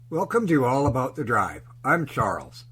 Welcome to All About the Drive. I'm Charles.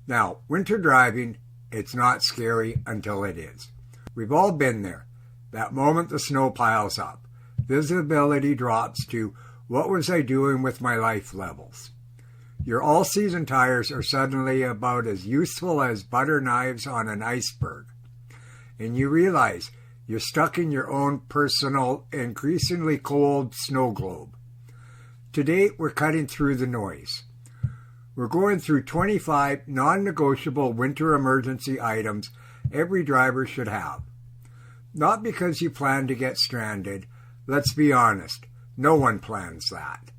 Now, winter driving, it's not scary until it is. We've all been there. That moment the snow piles up. Visibility drops to, what was I doing with my life levels? Your all-season tires are suddenly about as useful as butter knives on an iceberg. And you realize you're stuck in your own personal, increasingly cold snow globe. Today, we're cutting through the noise. We're going through 25 non-negotiable winter emergency items every driver should have. Not because you plan to get stranded, let's be honest, no one plans that.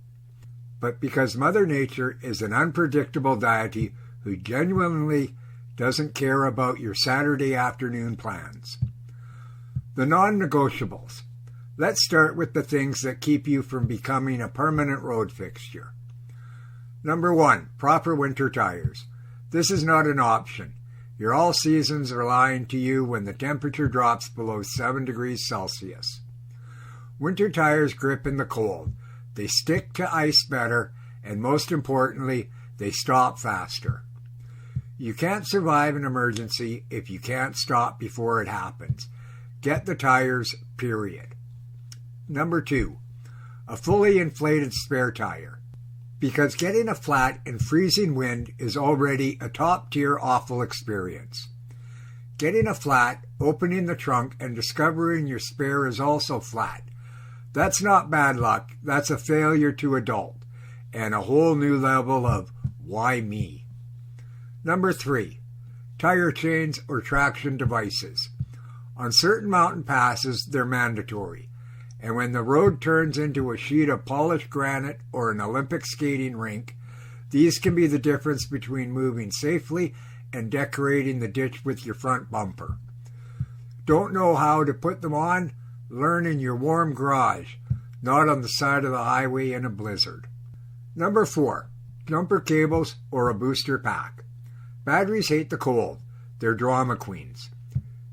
But because Mother Nature is an unpredictable deity who genuinely doesn't care about your Saturday afternoon plans. The non-negotiables. Let's start with the things that keep you from becoming a permanent road fixture. Number 1, proper winter tires. This is not an option. Your all seasons are lying to you when the temperature drops below 7 degrees Celsius. Winter tires grip in the cold. They stick to ice better, and most importantly, they stop faster. You can't survive an emergency if you can't stop before it happens. Get the tires, period. Number 2, a fully inflated spare tire. Because getting a flat in freezing wind is already a top-tier awful experience. Getting a flat, opening the trunk, and discovering your spare is also flat. That's not bad luck, that's a failure to adult, and a whole new level of why me. Number 3, tire chains or traction devices. On certain mountain passes, they're mandatory. And when the road turns into a sheet of polished granite or an Olympic skating rink, these can be the difference between moving safely and decorating the ditch with your front bumper. Don't know how to put them on? Learn in your warm garage, not on the side of the highway in a blizzard. Number 4, jumper cables or a booster pack. Batteries hate the cold. They're drama queens.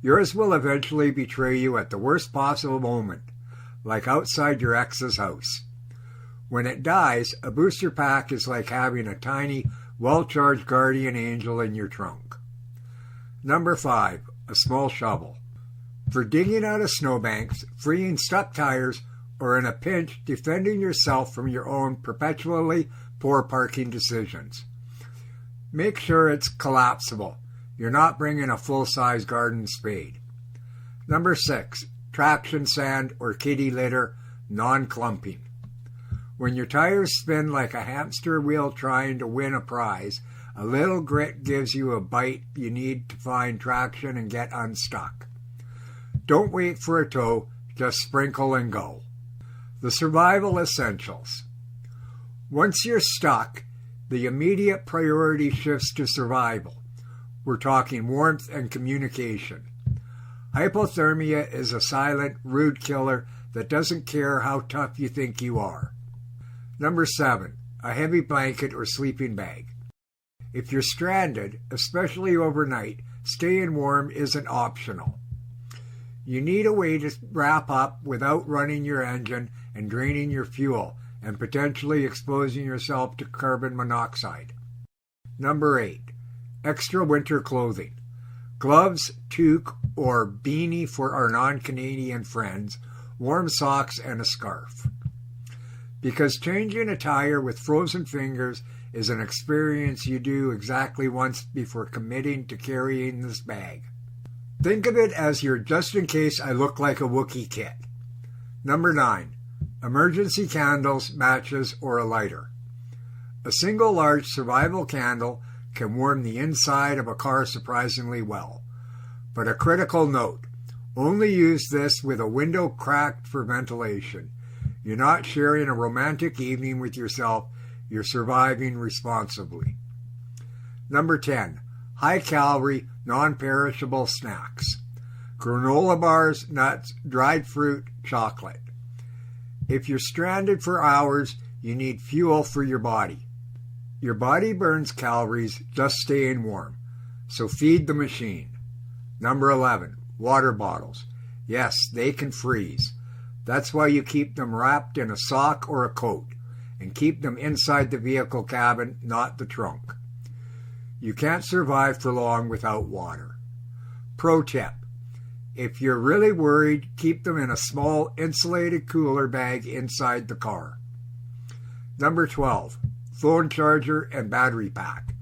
Yours will eventually betray you at the worst possible moment, like outside your ex's house. When it dies, a booster pack is like having a tiny, well-charged guardian angel in your trunk. Number 5, a small shovel. For digging out of snowbanks, freeing stuck tires, or in a pinch, defending yourself from your own perpetually poor parking decisions. Make sure it's collapsible. You're not bringing a full-size garden spade. Number 6, traction sand or kitty litter, non-clumping. When your tires spin like a hamster wheel trying to win a prize, a little grit gives you a bite you need to find traction and get unstuck. Don't wait for a tow, just sprinkle and go. The survival essentials. Once you're stuck, the immediate priority shifts to survival. We're talking warmth and communication. Hypothermia is a silent, rude killer that doesn't care how tough you think you are. Number 7, a heavy blanket or sleeping bag. If you're stranded, especially overnight, staying warm isn't optional. You need a way to wrap up without running your engine and draining your fuel and potentially exposing yourself to carbon monoxide. Number 8, extra winter clothing. Gloves, toque, or beanie for our non-Canadian friends, warm socks, and a scarf. Because changing a tire with frozen fingers is an experience you do exactly once before committing to carrying this bag. Think of it as your just in case I look like a Wookiee kit. Number 9, emergency candles, matches, or a lighter. A single large survival candle can warm the inside of a car surprisingly well. But a critical note, only use this with a window cracked for ventilation. You're not sharing a romantic evening with yourself, you're surviving responsibly. Number 10, high-calorie, non-perishable snacks. Granola bars, nuts, dried fruit, chocolate. If you're stranded for hours, you need fuel for your body. Your body burns calories just staying warm, so feed the machine. Number 11, water bottles. Yes, they can freeze. That's why you keep them wrapped in a sock or a coat. and keep them inside the vehicle cabin, not the trunk. You can't survive for long without water. Pro tip: if you're really worried, keep them in a small insulated cooler bag inside the car. Number 12, phone charger and battery pack.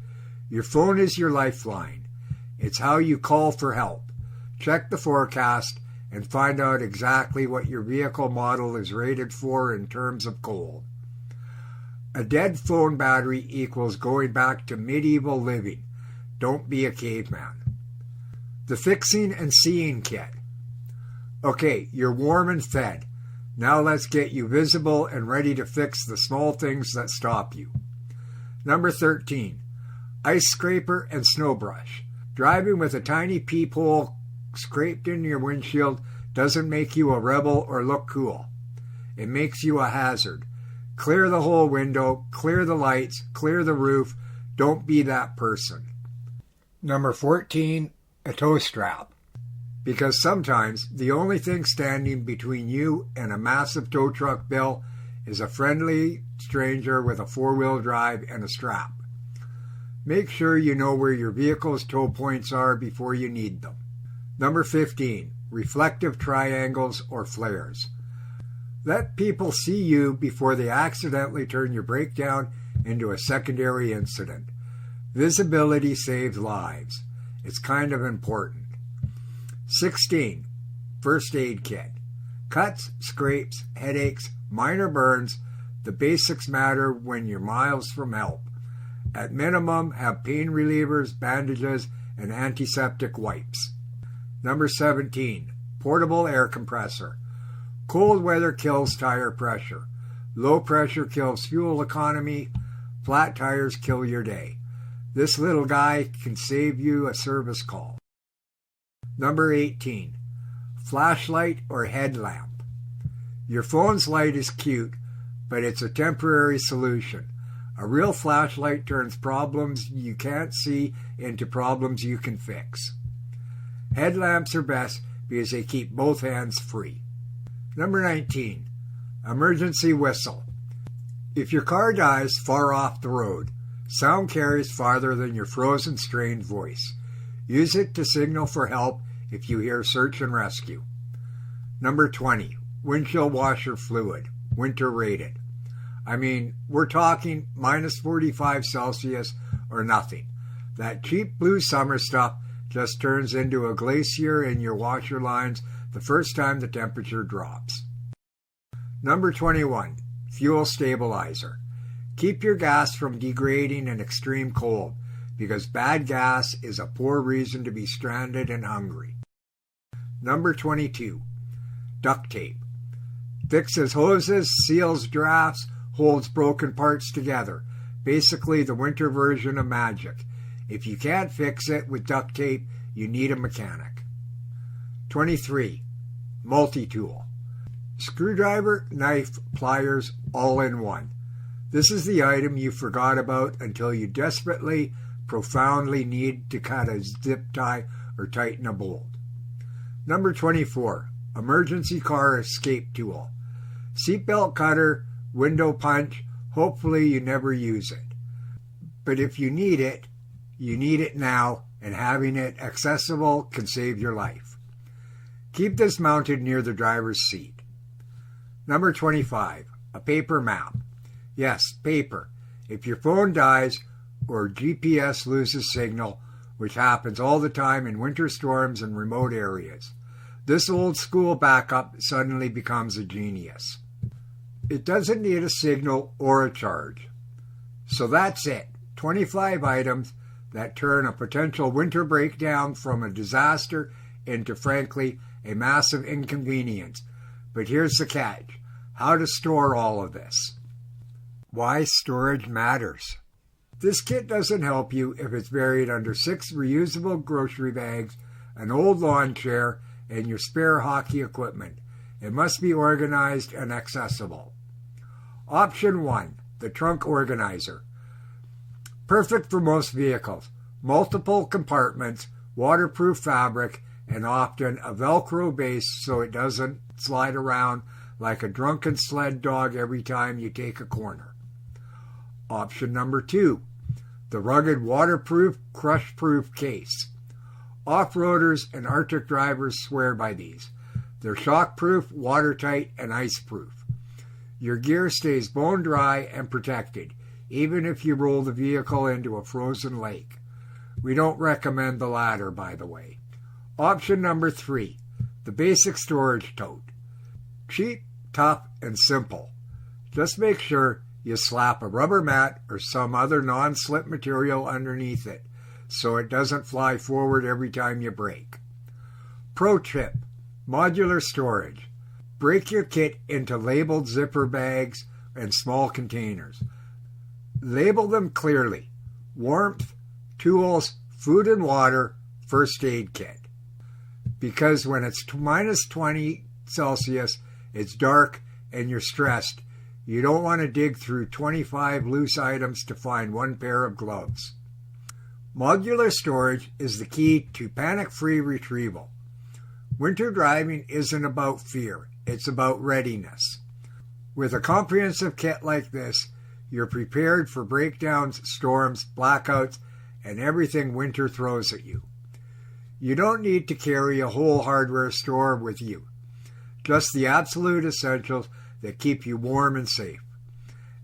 Your phone is your lifeline. It's how you call for help. Check the forecast and find out exactly what your vehicle model is rated for in terms of cold. A dead phone battery equals going back to medieval living. Don't be a caveman. The fixing and seeing kit. Okay, you're warm and fed. Now let's get you visible and ready to fix the small things that stop you. Number 13, ice scraper and snow brush. Driving with a tiny peephole scraped into your windshield doesn't make you a rebel or look cool. It makes you a hazard. Clear the whole window, clear the lights, clear the roof. Don't be that person. Number 14, a tow strap. Because sometimes the only thing standing between you and a massive tow truck bill is a friendly stranger with a four-wheel drive and a strap. Make sure you know where your vehicle's tow points are before you need them. Number 15, reflective triangles or flares. Let people see you before they accidentally turn your breakdown into a secondary incident. Visibility saves lives. It's kind of important. 16, first aid kit. Cuts, scrapes, headaches, minor burns. The basics matter when you're miles from help. At minimum, have pain relievers, bandages, and antiseptic wipes. Number 17, portable air compressor. Cold weather kills tire pressure. Low pressure kills fuel economy. Flat tires kill your day. This little guy can save you a service call. Number 18, flashlight or headlamp. Your phone's light is cute, but it's a temporary solution. A real flashlight turns problems you can't see into problems you can fix. Headlamps are best because they keep both hands free. Number 19, emergency whistle. If your car dies far off the road, sound carries farther than your frozen, strained voice. Use it to signal for help if you hear search and rescue. Number 20, windshield washer fluid, winter rated. I mean, we're talking minus 45 Celsius or nothing. That cheap blue summer stuff just turns into a glacier in your washer lines the first time the temperature drops. Number 21, fuel stabilizer. Keep your gas from degrading in extreme cold, because bad gas is a poor reason to be stranded and hungry. Number 22, duct tape. Fixes hoses, seals drafts, holds broken parts together. Basically the winter version of magic. If you can't fix it with duct tape, you need a mechanic. 23, multi-tool. Screwdriver, knife, pliers, all in one. This is the item you forgot about until you desperately, profoundly need to cut a zip tie or tighten a bolt. Number 24, emergency car escape tool. Seatbelt cutter, window punch. Hopefully you never use it. But if you need it now, and having it accessible can save your life. Keep this mounted near the driver's seat. Number 25, a paper map. Yes, paper. If your phone dies or GPS loses signal, which happens all the time in winter storms and remote areas, this old school backup suddenly becomes a genius. It doesn't need a signal or a charge. So that's it. 25 items that turn a potential winter breakdown from a disaster into, frankly, a massive inconvenience. But here's the catch: how to store all of this. Why storage matters. This kit doesn't help you if it's buried under 6 reusable grocery bags, an old lawn chair, and your spare hockey equipment. It must be organized and accessible. Option 1, the trunk organizer. Perfect for most vehicles. Multiple compartments, waterproof fabric, and often a Velcro base so it doesn't slide around like a drunken sled dog every time you take a corner. Option number 2, the rugged waterproof Crushproof case. Off-roaders and Arctic drivers swear by these. They're shockproof, watertight, and iceproof. Your gear stays bone dry and protected, even if you roll the vehicle into a frozen lake. We don't recommend the latter, by the way. Option number 3, the basic storage tote. Cheap, tough, and simple. Just make sure you slap a rubber mat or some other non-slip material underneath it so it doesn't fly forward every time you brake. Pro tip, modular storage. Break your kit into labeled zipper bags and small containers. Label them clearly. Warmth, tools, food and water, first aid kit. Because when it's minus 20 Celsius, it's dark and you're stressed, you don't want to dig through 25 loose items to find one pair of gloves. Modular storage is the key to panic-free retrieval. Winter driving isn't about fear, it's about readiness. With a comprehensive kit like this, you're prepared for breakdowns, storms, blackouts, and everything winter throws at you. You don't need to carry a whole hardware store with you. Just the absolute essentials that keep you warm and safe.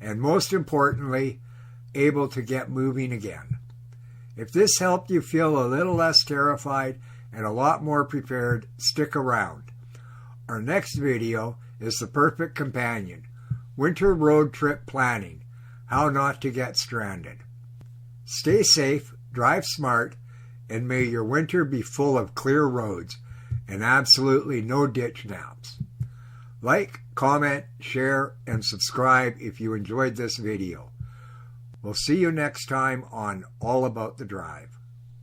And most importantly, able to get moving again. If this helped you feel a little less terrified and a lot more prepared, stick around. Our next video is the perfect companion, Winter Road Trip Planning, How Not to Get Stranded. Stay safe, drive smart, and may your winter be full of clear roads and absolutely no ditch naps. Like, comment, share, and subscribe if you enjoyed this video. We'll see you next time on All About the Drive.